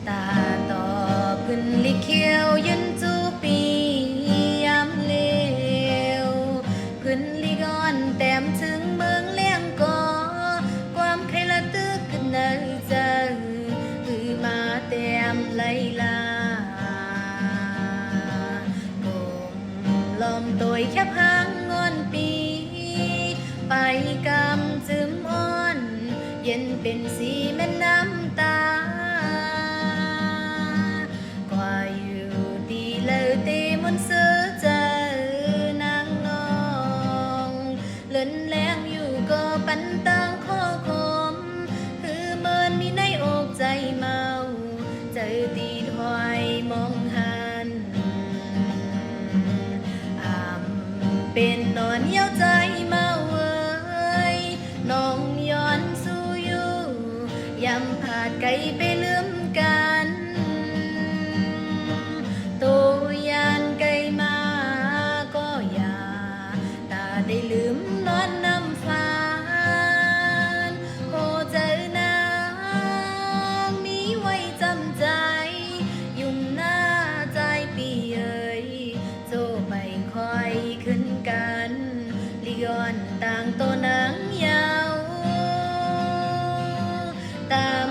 ตาต่อพื้นลิเขียวยืนจูปียามเลวพื้นลิกอนแต้มถึงเมืองเลี้ยงก่อความใครละตึกขึ้นในใจคือมาแต้มไลลากงลอมตัวแค่พังงอนปีไปกำจึมอ่อนเย็นเป็นสีแม่น้ำตามันเสือใจนางนองเล่นแรงอยู่ก็ปันตังข้อคมคือเมินมีในอกใจเมาใจตีถอยมองหันเป็นนอนเยี่ยวใจเมาเอ้ยน้องย้อนสู้อยู่ยำผาดไกลไปลืมกันได้ลืมนอนน้ำฟ้านโหเจอนางมีไว้จำใจยุ่มหน้าใจปีเอ่ยโจไปคอยขึ้นกันลิยอนต่างตัวนางยาวตาม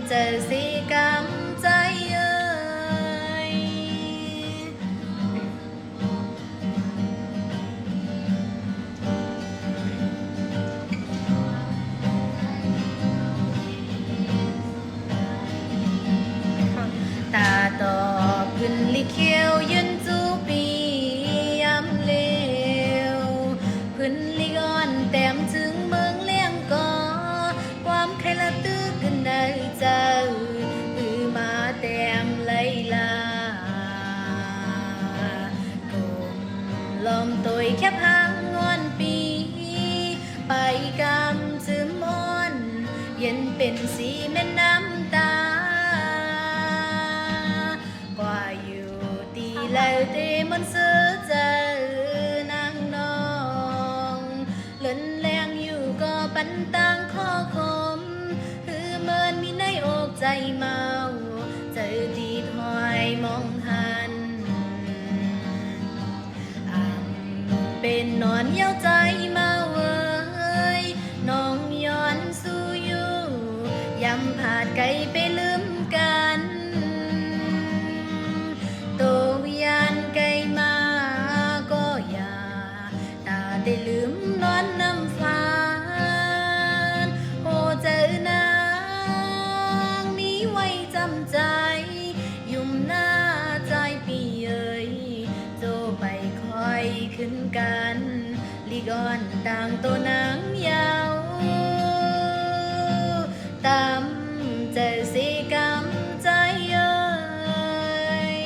เจอสีกรรมใจตาต่อพื้นลิเขียวยืนจูปียามเลวพื้นลิกอนแต้มถึงเมืองเลี้ยงก่อความใครละตื้อกันได้เจ้าคือมาแต้มไลลากงลอมตัวแค่พังงอนปีไปกำจึมอ่อนเย็นเป็นสีแม่น้ำตาแล้วเตมันเสือใจนางนองเล่นแรงอยู่ก็ปันตังข้อคมคือเมินมีในอกใจเมาใจดีถอยมองหันเป็นนอนเยี่ยวใจเมาเอ้ยน้องย้อนสู้อยู่ยำผาดไกลไปลืมกันได้ลืมนอนน้ำฟ้านโหเจอนางมีไว้จำใจยุ่มหน้าใจปีเอ่ยโจไปคอยขึ้นกันลิกอนต่างตัวนางยาวตามเจอสีกรรมใจเอ่ย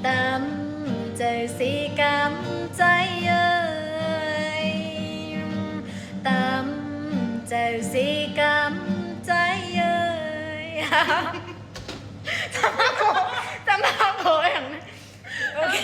ตามเจอสีกรรมใจเอ่ยเจอสีกรรมใจเอ่ยจะมาโผล่อย่างนั้นโอเค